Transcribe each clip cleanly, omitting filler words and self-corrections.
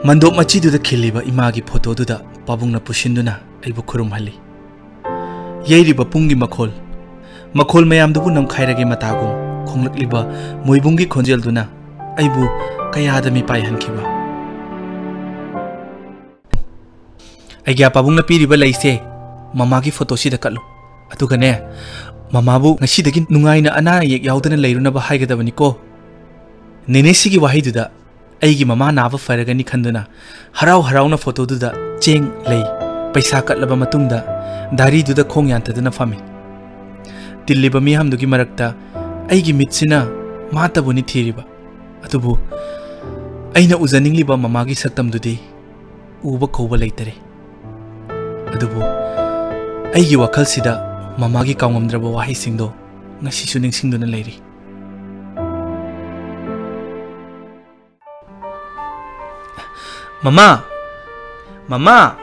मंदोप मचीदुदा खिल्लिबा Imangi फोटोदुदा पाबुंगना पुशिंदुना आइबु खुरुमहल्ली येरिबा पुंगी मखोल मयामदुबु नमखाइरगे मतागुम खोंगलक्लिबा मोइबुंगी खोंजेलदुना आइबु कयादा मिपाइ हनखिबा आइग्या पाबुंगना पीरिबा लैसे ममागी फोटोसिदा Kallu अदुगने ममाबु ngasiदगी नुंगाइना अना येक याउदना लैरुनबा हाइगदबनिको नेनेसिगी वाहिदुदा अईगी mama नाब फरगनी खंदुना हराव हरावना फोटोदुदा चेंग लई पैसा कटलबा मतुंगदा दारीदुदा खोंग यान्तदुना फमी तिल्लिबा मियामदुगी मरक्ता अईगी मित्सिना मातबुनी थीरिबा अदुबु अईना उजनिंगलिबा ममागी सक्तमदुदी उबा खौबा लैतरे अदुबु अईगी वखलसिदा ममागी कांगमद्रबा वाहिसिंगदो ngasisu ningsingduna leiri Mama Mama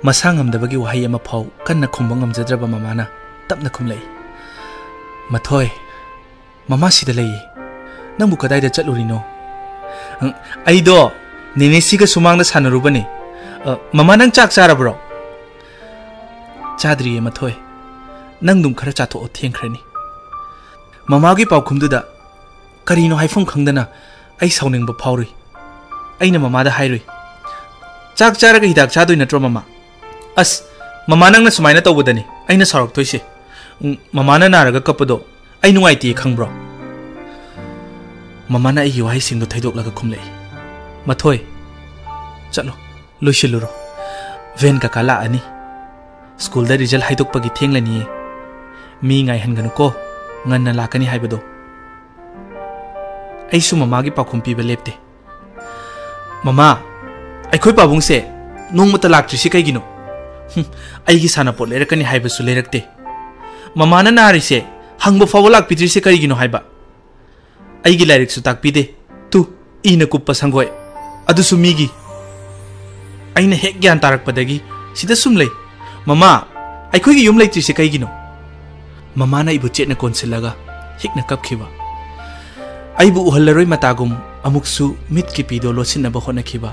Masangamdabagi wahay ama phaw kanna khumbang ngamjadraba mamana tapna khumlei Mathoi Mama sida lei nangbu kadai da chatlurino Aido Ninesiga sumangda sanarubani Mama nang chak charabro Chadri Mathoi Nangdum khara chatho thengkhrani Mama gi pawkhumduda karino haifum khangdana ai sauningba phawri aina mama da hairui Chak charaga hidak chadoi natro mama As mama nangna sumaina tawbadani aina sarak thoise mama na naraga kapado ai nuaiti khangbro mama na ai wahai singdo thaidok laga khumlei Mathoi chalo loisiluro ven ka kala ani school da result haidok pagi thenglani mi ngai hanganu ko nganna lakani haibado ai su mama gi pakhum pi belepte Mama Aikoi pabung se nongmata laktrisi kaigino aigi sanapot lerakani haibasu lerakte Mama na nari se hangba fawa lakpidrisi kaigino haiba aigi lairiksu takpide tu ina kuppa sangoi adusu migi aina hek gyan tarakpadagi sida sumlei Mama aikoi gi yum laitrisi kaigino Mama na ibu chetna konsilaga hikna kapkhiba aibu uhallaroi matagum amuksu mit ki pido losinaba honakhiba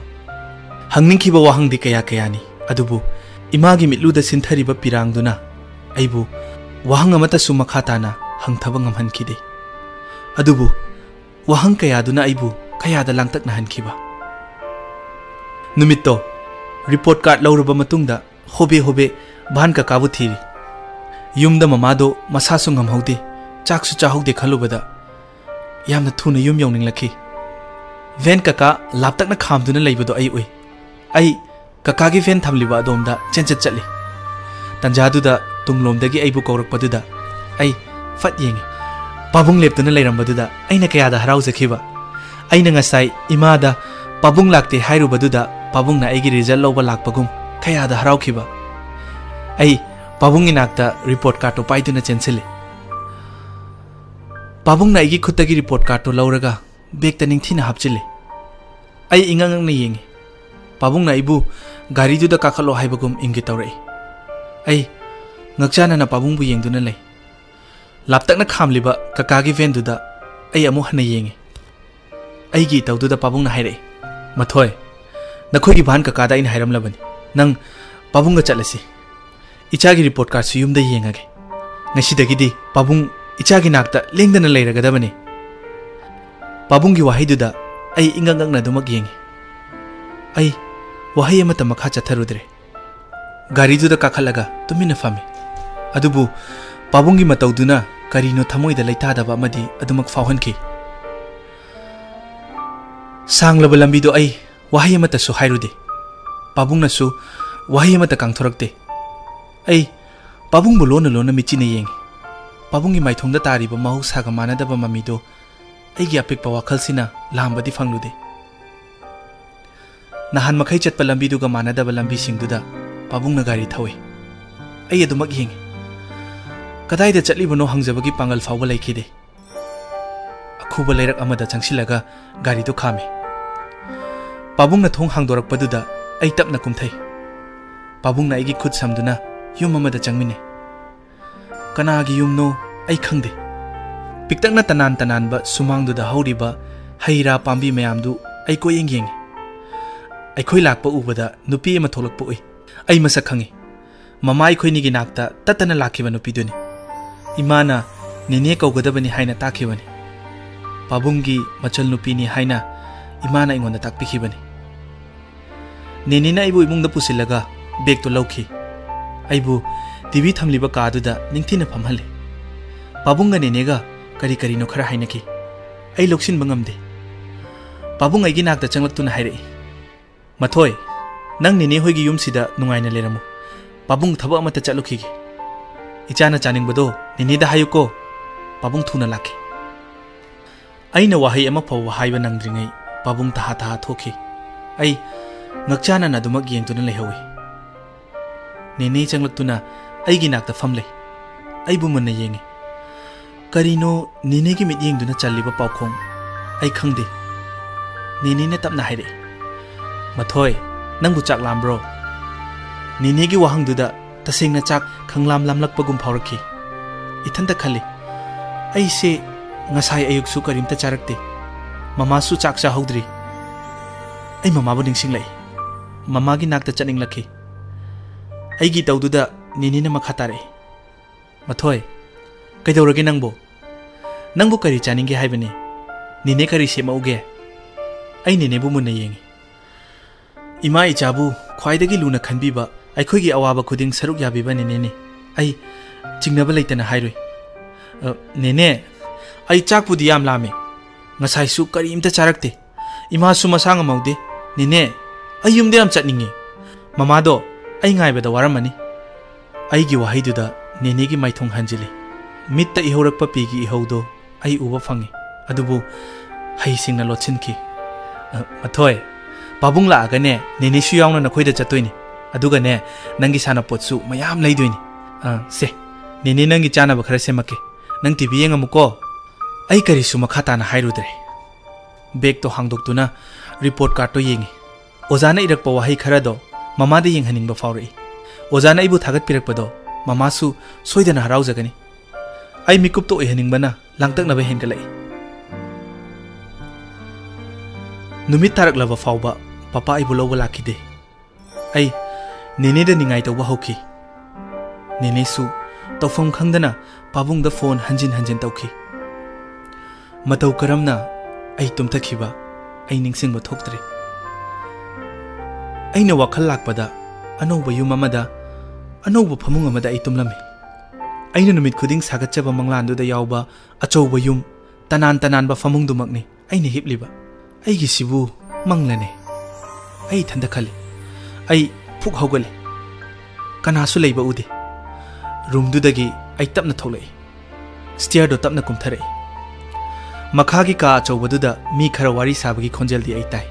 hangninkiba wahangdi kaya kayani adubu imagi mitluda sinthariba pirangduna aibu wahang amata su makhatana hangthaba ngamhankhide adubu wahang kayaduna aibu kayada langtak na hankhiba numitto report card lauraba matungda hobe ban ka kabu thiri yumda mamado masasu ngamhaude chaksu chahaude khalubada yamna thuna yum yawninglakhi Ven kaka laptak na khamduna leibado ai oi ai kaka gi ven thamliba domda chenchet chatli tanjaduda tunglomdagi aibu kawrakpaduda ai fat yengi pabung leptuna leirambaduda aina kayada harauzakhiba aina ngasai imada pabung lakte hairubaduda pabung na aigi result loba lakpagum kayada haraukhiba ai pabung inakta report card to paiduna chenchile pabung na aigi khutagi report card to lauraga Bek taning thina hapchile ai ingang na yengi pabung na ibu gari du da kakhalo haibagum ingi tawrai ai ngakchana na pabung bu yengduna lei laptak na khamliba kakagi ven du da ai amu hana yengi ai gi tawdu da pabung na haire Mathoi nakhoi gi ban kakada in hairam labani nang pabung ga chalasi icha gi report card su yum da yengage ngasi dagi di pabung icha gi nakta lengdana leiraga da bani Pabung gi wahai duda ai ingang na dumak yengi ai wahai amata makha chatharudre gari duda kakhalaga tumina fami adubu pabung gi matawduna karino thamoi da leita daba amadi adumak fawhanki sanglaba lambi do ai wahai amata su hairude pabung na su wahai amata kangthorakte ai pabung bu lona michina yengi pabung gi maithongda tariba mahu saga manadaba mami do Aigi apikpa wakhalsina lambadi fanglude Nahan makai chatpa lambi duga manadaba lambi singduda pabung na gari thawe ai adumak yengi kadai da chatlibano hangjabagi pangal fawba laikide akhuba leirak amada changsilaga gari do khame pabung na thong hangdorakpaduda ai tapna kumthai pabung na aigi khut samduna yum amada changmine kanagi yumno ai khangde Piktak na tanan ba sumang du da hauriba haira pambi mayamdu ay ko yeng ꯑꯩꯈꯣꯏ ꯂꯥꯛꯄ ꯎꯕꯗ ꯅꯨꯄꯤ ꯑꯃ ꯊꯣꯛꯂꯛꯄ ꯎꯏ ꯑꯩ ꯃꯁꯛ ꯈꯪꯉꯤ ꯃꯃꯥ ꯑꯩꯈꯣꯏꯅꯤꯒꯤ ꯅꯥꯛꯇ ꯇꯠꯇꯅ ꯂꯥꯛꯈꯤꯕ ꯅꯨꯄꯤꯗꯨꯅꯤ ꯏꯃꯥꯅ ꯅꯦꯅꯦ ꯀꯧꯒꯗꯕꯅꯤ ꯍꯥꯏꯅ ꯇꯥꯛꯈꯤꯕꯅꯤ ꯄꯥꯕꯨꯡꯒꯤ ꯃꯆꯜ ꯅꯨꯄꯤꯅꯤ ꯍꯥꯏꯅ ꯏꯃꯥꯅ ꯑꯩꯉꯣꯟꯗ ꯇꯥꯛꯄꯤꯈꯤꯕꯅꯤ ꯅꯦꯅꯦꯅ ꯑꯩꯕꯨ ꯏꯃꯨꯡꯗ ꯄꯨꯁꯤꯜꯂꯒ ꯕꯦꯒꯇꯨ ꯂꯧꯈꯤ ꯑꯩꯕꯨ ꯇꯤꯚꯤ ꯊꯝꯂꯤꯕ ꯀꯥꯗꯨꯗ ꯅꯤꯡꯊꯤꯅ ꯐꯝꯍꯜꯂꯤ ꯄꯥꯕꯨꯡꯒ ꯅꯦꯅꯦꯒ ꯀꯔꯤ ꯀꯔꯤꯅꯣ ꯈꯔ ꯍꯥꯏꯅꯈꯤ ꯑꯩ ꯂꯧꯁꯤꯟꯕ ꯉꯝꯗꯦ ꯄꯥꯕꯨꯡ ꯑꯩꯒꯤ ꯅꯥꯛꯇ ꯆꯪꯂꯛꯇꯨꯅ ꯍꯥꯏꯔꯛꯏ ꯃꯊꯣꯏ ꯅꯪ ꯅꯦꯅꯦ ꯍꯣꯏꯒꯤ ꯌꯨꯝꯁꯤꯗ ꯅꯨꯡꯉꯥꯏꯅ ꯂꯩꯔꯝꯃꯨ ꯄꯥꯕꯨꯡ ꯊꯕꯛ ꯑꯃꯠꯇ ꯆꯠꯂꯨꯈꯤꯒꯦ ꯏꯆꯥꯅ ꯆꯥꯅꯤꯡꯕꯗꯣ ꯅꯦꯅꯦꯗ ꯍꯥꯏꯌꯨꯀꯣ ꯄꯥꯕꯨꯡ ꯊꯨꯅ ꯂꯥꯛꯈꯤ ꯑꯩꯅ ꯋꯥꯍꯩ ꯑꯃ ꯐꯥꯎꯕ ꯍꯥꯏꯕ ꯅꯪꯗ꯭ꯔꯤꯉꯩ ꯄꯥꯕꯨꯡ ꯇꯍꯥ ꯇꯍꯥ ꯊꯣꯛꯈꯤ ꯑꯩ ꯉꯛꯆꯥꯅꯅ ꯑꯗꯨꯃꯛ ꯌꯦꯡꯗꯨꯅ ꯂꯩꯍꯧꯏ ꯅꯦꯅꯦ ꯆꯪꯂꯛꯇꯨꯅ ꯑꯩꯒꯤ ꯅꯥꯛꯇ ꯐꯝꯂꯩ ꯑꯩꯕꯨ ꯃꯨꯟꯅ ꯌꯦꯡꯉꯤ ꯀꯔꯤꯅꯣ ꯅꯦꯅꯦꯒꯤ ꯃꯤꯠꯌꯦꯡꯗꯨꯅ ꯆꯜꯂꯤꯕ ꯄꯥꯎꯈꯣꯡ ꯑꯩ ꯈꯪꯗꯦ ꯅꯦꯅꯦꯅ ꯇꯞꯅ ꯍꯥꯏꯔꯛꯏ ꯃꯊꯣꯏ ꯅꯪꯕꯨ ꯆꯥꯛ ꯂꯥꯝꯕ꯭ꯔꯣ ꯅꯦꯅꯦꯒꯤ ꯋꯥꯍꯪꯗꯨꯗ ꯇꯁꯦꯡꯅ ꯆꯥꯛ ꯈꯪꯂꯥꯝ ꯂꯥꯝꯂꯛꯄꯒꯨꯝ ꯐꯥꯎꯔꯛꯈꯤ ꯏꯊꯟꯇ ꯈꯜꯂꯤ ꯑꯩꯁꯦ ꯉꯁꯥꯏ ꯑꯌꯨꯛꯁꯨ ꯀꯔꯤꯝꯇ ꯆꯥꯔꯛꯇꯦ ꯃꯃꯥꯁꯨ ꯆꯥꯛ ꯆꯥꯍꯧꯗ꯭ꯔꯤ ꯑꯩ ꯃꯃꯥꯕꯨ ꯅꯤꯡꯁꯤꯡꯂꯛꯏ ꯃꯃꯥꯒꯤ ꯅꯥꯛꯇ ꯆꯠꯅꯤꯡꯂꯛꯈꯤ ꯑꯩꯒꯤ ꯇꯧꯗꯨꯗ ꯅꯦꯅꯦꯅ ꯃꯈꯥ ꯇꯥꯔꯛꯏ ꯃꯊꯣꯏ ꯀꯩꯗꯧꯔꯒꯦ ꯅꯪꯕꯨ ꯀꯔꯤ ꯆꯥꯅꯤꯡꯒꯦ ꯍꯥꯏꯕꯅꯤ ꯅꯦꯅꯦ ꯀꯔꯤ ꯁꯦꯝꯃꯛꯎꯒꯦ ꯑꯩ ꯅꯦꯅꯦꯕꯨ ꯃꯨꯟꯅ ꯌꯦꯡꯉꯤ ꯏꯃꯥ ꯏꯆꯥꯕꯨ ꯈ꯭ꯋꯥꯏꯗꯒꯤ ꯂꯨꯅ ꯈꯟꯕꯤꯕ ꯑꯩꯈꯣꯏꯒꯤ ꯑꯋꯥꯕ ꯈꯨꯗꯤꯡ ꯁꯔꯨꯛ ꯌꯥꯕꯤꯕ ꯅꯦꯅꯦꯅꯤ ꯑꯩ ꯆꯤꯡꯅꯕ ꯂꯩꯇꯅ ꯍꯥꯏꯔꯨꯏ ꯅꯦꯅꯦ ꯑꯩ ꯆꯥꯛꯄꯨꯗꯤ ꯌꯥꯝ ꯂꯥꯝꯃꯤ ꯉꯁꯥꯏꯁꯨ ꯀꯔꯤꯝꯇ ꯆꯥꯔꯛꯇꯦ ꯏꯃꯥꯁꯨ ꯃꯁꯥ ꯉꯝꯍꯧꯗꯦ ꯅꯦꯅꯦ ꯑꯩ ꯌꯨꯝꯗ ꯌꯥꯝ ꯆꯠꯅꯤꯡꯉꯤ ꯃꯃꯥꯗꯣ ꯑꯩ ꯉꯥꯏꯕꯗ ꯋꯥꯔꯝꯃꯅꯤ ꯑꯩꯒꯤ ꯋꯥꯍꯩꯗꯨꯗ ꯅꯦꯅꯦꯒꯤ ꯃꯥꯏꯊꯣꯡ ꯍꯟꯖꯤꯜꯂꯤ ꯃꯤꯠꯇ ꯏꯍꯧꯔꯛꯄ ꯄꯤꯒꯤ ꯏꯍꯧꯗꯣ ꯑꯩ ꯎꯕ ꯐꯪꯉꯤ ꯑꯗꯨꯕꯨ ꯍꯩꯁꯤꯡꯅ ꯂꯣꯠꯁꯤꯟꯈꯤ ꯃꯊꯣꯏ ꯄꯥꯕꯨꯡ ꯂꯥꯛꯑꯒꯅꯦ ꯅꯦꯅꯦꯁꯨ ꯌꯥꯎꯅ ꯅꯈꯣꯏꯗ ꯆꯠꯇꯣꯏꯅꯤ ꯑꯗꯨꯒꯅꯦ ꯅꯪꯒꯤ ꯁꯥꯟꯅꯄꯣꯠꯁꯨ ꯃꯌꯥꯝ ꯂꯩꯗꯣꯏꯅꯤ ꯁꯦ ꯅꯦꯅꯦ ꯅꯪꯒꯤ ꯆꯥꯅꯕ ꯈꯔ ꯁꯦꯝꯃꯛꯀꯦ ꯅꯪ ꯇꯤꯚꯤ ꯌꯦꯡꯉꯝꯃꯨꯀꯣ ꯑꯩ ꯀꯔꯤꯁꯨ ꯃꯈꯥ ꯇꯥꯅ ꯍꯥꯏꯔꯨꯗ꯭ꯔꯦ ꯕꯦꯒꯇꯣ ꯍꯥꯡꯗꯣꯛꯇꯨꯅ ꯔꯤꯄꯣꯔꯠ ꯀꯥꯔꯗꯇꯣ ꯌꯦꯡꯉꯤ ꯑꯣꯖꯥꯅ ꯏꯔꯛꯄ ꯋꯥꯍꯩ ꯈꯔꯗꯣ ꯃꯃꯥꯗ ꯌꯦꯡꯍꯟꯅꯤꯡꯕ ꯐꯥꯎꯔꯛꯏ ꯑꯣꯖꯥꯅ ꯑꯩꯕꯨ ꯊꯥꯒꯠꯄꯤꯔꯛꯄꯗꯣ ꯃꯃꯥꯁꯨ ꯁꯣꯏꯗꯅ ꯍꯔꯥꯎꯖꯒꯅꯤ ꯑꯩ ꯃꯤꯀꯨꯞꯇ ꯑꯣꯏꯍꯟꯅꯤꯡꯕꯅ ꯂꯥꯡꯇꯛꯅꯕ ꯍꯦꯟꯒꯠꯂꯛꯏ ꯅꯨꯃꯤꯠ ꯇꯥꯔꯛꯂꯕ ꯐꯥꯎꯕ ꯄꯄꯥ ꯑꯩꯕꯨ ꯂꯧꯕ ꯂꯥꯛꯈꯤꯗꯦ ꯑꯩ ꯅꯦꯅꯦꯗ ꯅꯤꯡꯉꯥꯏ ꯇꯧꯕ ꯍꯧꯈꯤ ꯅꯦꯅꯦꯁꯨ ꯇꯧꯐꯝ ꯈꯪꯗꯅ ꯄꯥꯕꯨꯡꯗ ꯐꯣꯟ ꯍꯟꯖꯤꯟ ꯍꯟꯖꯤꯟ ꯇꯧꯈꯤ ꯃꯇꯧ ꯀꯔꯝꯅ ꯑꯩ ꯇꯨꯝꯊꯈꯤꯕ ꯑꯩ ꯅꯤꯡꯁꯤꯡꯕ ꯊꯣꯛꯇ꯭ꯔꯦ ꯑꯩꯅ ꯋꯥꯈꯜ ꯂꯥꯛꯄꯗ ꯑꯅꯧꯕ ꯌꯨꯝ ꯑꯃꯗ ꯑꯅꯧꯕ ꯐꯃꯨꯡ ꯑꯃꯗ ꯑꯩ ꯇꯨꯝꯂꯝꯃꯤ ꯑꯩꯅ ꯅꯨꯃꯤꯠ ꯈꯨꯗꯤꯡ ꯁꯥꯒꯠꯆꯕ ꯃꯪꯂꯥꯟꯗꯨꯗ ꯌꯥꯎꯕ ꯑꯆꯧꯕ ꯌꯨꯝ ꯇꯅꯥꯟ ꯇꯅꯥꯟꯕ ꯐꯃꯨꯡꯗꯨꯃꯛꯅꯤ ꯑꯩꯅ ꯍꯤꯞꯂꯤꯕ ꯑꯩꯒꯤꯁꯤꯕꯨ ꯃꯪꯂꯅꯦ ꯑꯩ ꯏꯊꯟꯇ ꯈꯜꯂꯤ ꯑꯩ ꯐꯨꯛ ꯍꯧꯒꯠꯂꯤ ꯀꯅꯥꯁꯨ ꯂꯩꯕ ꯎꯗꯦ ꯔꯨꯝꯗꯨꯗꯒꯤ ꯑꯩ ꯇꯞꯅ ꯊꯣꯛꯂꯛꯏ ꯁ꯭ꯇꯤꯌꯔꯗꯣ ꯇꯞꯅ ꯀꯨꯝꯊꯔꯛꯏ ꯃꯈꯥꯒꯤ ꯀꯥ ꯑꯆꯧꯕꯗꯨꯗ ꯃꯤ ꯈꯔ ꯋꯥꯔꯤ ꯁꯥꯕꯒꯤ ꯈꯣꯟꯖꯦꯜꯗꯤ ꯑꯩ ꯇꯥꯏ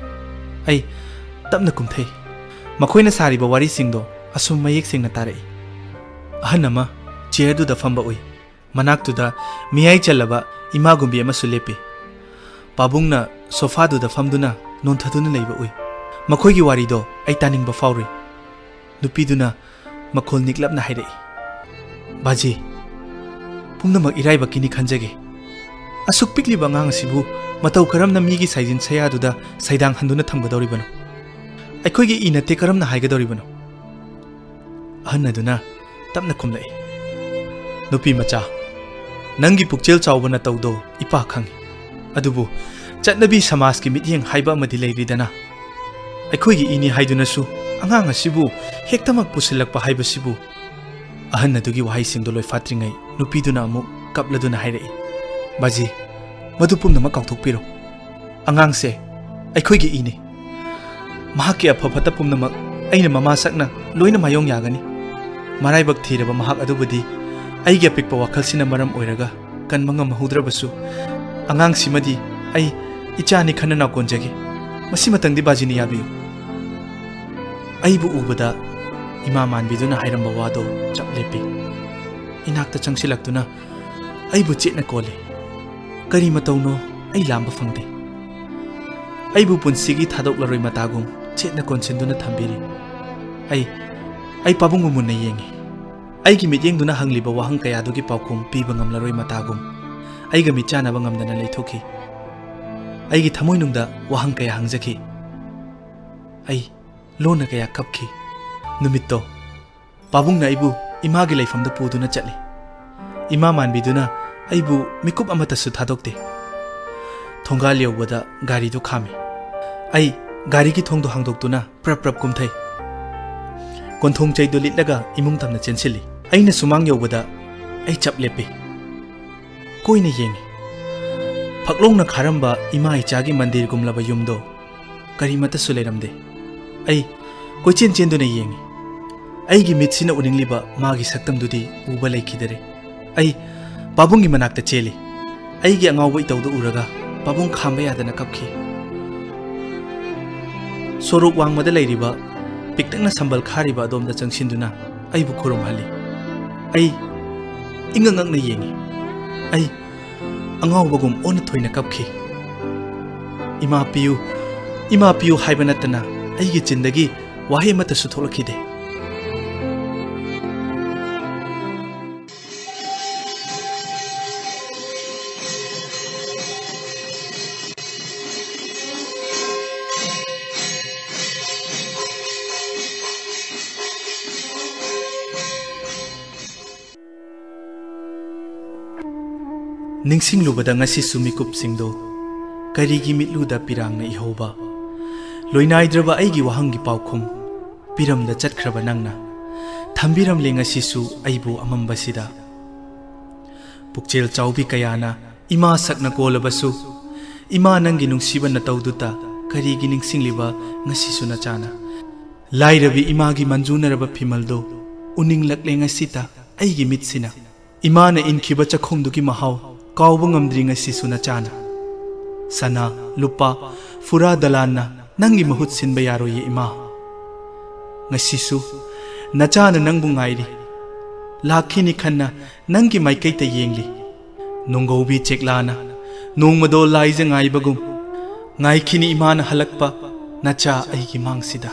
ꯑꯩ ꯇꯞꯅ ꯀꯨꯝꯊꯩ ꯃꯈꯣꯏꯅ ꯁꯥꯔꯤꯕ ꯋꯥꯔꯤꯁꯤꯡꯗꯣ ꯑꯁꯨꯝ ꯃꯌꯦꯛ ꯁꯦꯡꯅ ꯇꯥꯔꯛꯏ ꯑꯍꯟ ꯑꯃ ꯆꯤꯌꯔꯗꯨꯗ ꯐꯝꯕ ꯎꯏ ꯃꯅꯥꯛꯇꯨꯗ ꯃꯤꯌꯥꯏ ꯆꯜꯂꯕ ꯏꯃꯥꯒꯨꯝꯕꯤ ꯑꯃꯁꯨ ꯂꯦꯞꯄꯤ ꯄꯥꯕꯨꯡꯅ ꯁꯣꯐꯥꯗꯨꯗ ꯐꯝꯗꯨꯅ ꯅꯣꯟꯊꯗꯨꯅ ꯂꯩꯕ ꯎꯏ ꯃꯈꯣꯏꯒꯤ ꯋꯥꯔꯤꯗꯣ ꯑꯩ ꯇꯥꯅꯤꯡꯕ ꯐꯥꯎꯔꯤ ꯅꯨꯄꯤꯗꯨꯅ ꯃꯈꯣꯜ ꯅꯤꯛꯂꯞꯅ ꯍꯥꯏꯔꯛꯏ ꯕꯥꯖꯤ ꯄꯨꯝꯅꯃꯛ ꯏꯔꯥꯏꯕꯛꯀꯤꯅꯤ ꯈꯟꯖꯒꯦ ꯑꯁꯨꯛ ꯄꯤꯛꯂꯤꯕ ꯑꯉꯥꯡ ꯑꯁꯤꯕꯨ ꯃꯇꯧ ꯀꯔꯝꯅ ꯃꯤꯒꯤ ꯁꯥꯏꯖꯤꯟ ꯁꯌꯥꯗꯨꯗ ꯁꯩꯗꯥꯡ ꯍꯟꯗꯨꯅ ꯊꯝꯒꯗꯧꯔꯤꯕꯅꯣ ꯑꯩꯈꯣꯏꯒꯤ ꯏ ꯅꯠꯇꯦ ꯀꯔꯝꯅ ꯍꯥꯏꯒꯗꯧꯔꯤꯕꯅꯣ ꯑꯍꯟ ꯑꯗꯨꯅ ꯇꯞꯅ ꯈꯨꯝꯂꯛꯏ ꯅꯨꯄꯤ ꯃꯆꯥ ꯅꯪꯒꯤ ꯄꯨꯛꯆꯦꯜ ꯆꯥꯎꯕ ꯅꯇꯧꯗꯣ ꯏꯄꯥ ꯈꯪꯏ ꯑꯗꯨꯕꯨ ꯆꯠꯅꯕꯤ ꯁꯃꯥꯖꯀꯤ ꯃꯤꯠꯌꯦꯡ ꯍꯥꯏꯕ ꯑꯃꯗꯤ ꯂꯩꯔꯤꯗꯅ ꯑꯩꯈꯣꯏꯒꯤ ꯏꯅꯤ ꯍꯥꯏꯗꯨꯅꯁꯨ ꯑꯉꯥꯡ ꯑꯁꯤꯕꯨ ꯍꯦꯛꯇꯃꯛ ꯄꯨꯁꯤꯜꯂꯛꯄ ꯍꯥꯏꯕꯁꯤꯕꯨ ꯑꯍꯟ ꯑꯗꯨꯒꯤ ꯋꯥꯍꯩꯁꯤꯡꯗꯣ ꯂꯣꯏꯐꯥꯠꯇ꯭ꯔꯤꯉꯩ ꯅꯨꯄꯤꯗꯨꯅ ꯑꯃꯨꯛ ꯀꯞꯂꯗꯨꯅ ꯍꯥꯏꯔꯛꯏ ꯕꯥꯖꯤ ꯃꯗꯨ ꯄꯨꯝꯅꯃꯛ ꯀꯥꯎꯊꯣꯛꯄꯤꯔꯣ ꯑꯉꯥꯡꯁꯦ ꯑꯩꯈꯣꯏꯒꯤ ꯏꯅꯤ ꯃꯍꯥꯛꯀꯤ ꯑꯐ ꯐꯠꯇ ꯄꯨꯝꯅꯃꯛ ꯑꯩꯅ ꯃꯃꯥ ꯁꯛꯅ ꯂꯣꯏꯅ ꯃꯥꯌꯣꯡ ꯌꯥꯒꯅꯤ ꯃꯔꯥꯏꯕꯛ ꯊꯤꯔꯕ ꯃꯍꯥꯛ ꯑꯗꯨꯕꯨꯗꯤ ꯑꯩꯒꯤ ꯑꯄꯤꯛꯄ ꯋꯥꯈꯜꯁꯤꯅ ꯃꯔꯝ ꯑꯣꯏꯔꯒ ꯀꯟꯕ ꯉꯝꯍꯧꯗ꯭ꯔꯕꯁꯨ ꯑꯉꯥꯡꯁꯤꯃꯗꯤ ꯑꯩ ꯏꯆꯥꯅꯤ ꯈꯟꯅ ꯅꯥꯎꯀꯣꯟꯖꯒꯦ ꯃꯁꯤꯃꯇꯪꯗꯤ ꯕꯥꯖꯤꯅ ꯌꯥꯕꯤꯌꯨ ꯑꯩꯕꯨ ꯎꯕꯗ ꯏꯃꯥ ꯃꯥꯟꯕꯤꯗꯨꯅ ꯍꯥꯏꯔꯝꯕ ꯋꯥꯗꯣ ꯆꯞ ꯂꯦꯞꯄꯤ ꯏꯅꯥꯛꯇ ꯆꯪꯁꯤꯜꯂꯛꯇꯨꯅ ꯑꯩꯕꯨ ꯆꯦꯠꯅ ꯀꯣꯜꯂꯤ ꯀꯔꯤ ꯃꯇꯧꯅꯣ ꯑꯩ ꯂꯥꯝꯕ ꯐꯪꯗꯦ ꯑꯩꯕꯨ ꯄꯨꯟꯁꯤꯒꯤ ꯊꯥꯗꯣꯛꯂꯔꯣꯏ ꯃꯇꯥꯒꯨꯝ ꯆꯦꯠꯅ ꯀꯣꯟꯁꯤꯟꯗꯨꯅ ꯊꯝꯕꯤꯔꯤ ꯑꯩ ꯄꯥꯕꯨꯡꯕꯨ ꯃꯨꯟꯅ ꯌꯦꯡꯉꯤ ꯑꯩꯒꯤ ꯃꯤꯠꯌꯦꯡꯗꯨꯅ ꯍꯪꯂꯤꯕ ꯋꯥꯍꯪ ꯀꯌꯥꯗꯨꯒꯤ ꯄꯥꯎꯈꯨꯝ ꯄꯤꯕ ꯉꯝꯂꯔꯣꯏ ꯃꯇꯥꯒꯨꯝ ꯑꯩꯒ ꯃꯤꯠ ꯆꯥꯅꯕ ꯉꯝꯗꯅ ꯂꯩꯊꯣꯛꯈꯤ ꯑꯩꯒꯤ ꯊꯃꯣꯏꯅꯨꯡꯗ ꯋꯥꯍꯪ ꯀꯌꯥ ꯍꯪꯖꯈꯤ ai lona kaya kapki numitto pabungna aibu imagi laifamda puduna chatli ima manbiduna aibu mikup amata su thadokte thongal yobada gari du khami ai gari ki thongdo hangdoktuna prap kumthai konthong chaido litlaga imung tamna chenchili aina sumang yobada ai chap lepi koina yengi phaklongna kharamba ima ichagi mandir gumlaba yumdo karimata suleramde ai kochen chenduna yengi aigi mitsina uningliba magi saktamdudi uba laikidare ai pabungi manakta cheli aigi angawba itawdu uraga pabung khamba yadana kapki sorok wangmada lairiba piktangna sambal khariba adomda changsinduna aibu khorom hali ai ingangangna yengi ai angawbagum on thoina kapki ima piyu haiba natana aigi chindagi wahe mata su tholakide ningsing lubada ngasi sumikup singdo karigi mitluda pirangna ihoba loinaidraba aigi wahangi paukhum piramda chatkraba nangna thambiram le ngasi su aibu amambasida pukchel chaubi kayana ima sakna kolabasu ima nangi nungsiba na tawduta karigi ningsing liba ngasi su na chana lairabi imagi manjunaraba phimaldo uning lakle ngasita aigi mitsina imana inkhiba chakhongduki mahau kauba ngamdri ngasi su na chana sana lupa fura dalana nangi mahut sinba yaro ye ima ngasi su nachana nangbu ngairi lakhini khanna nangi maikai ta yengli nonggobi cheklana nongmado laije ngai bagum ngai khini imana halakpa nacha aigi mangsida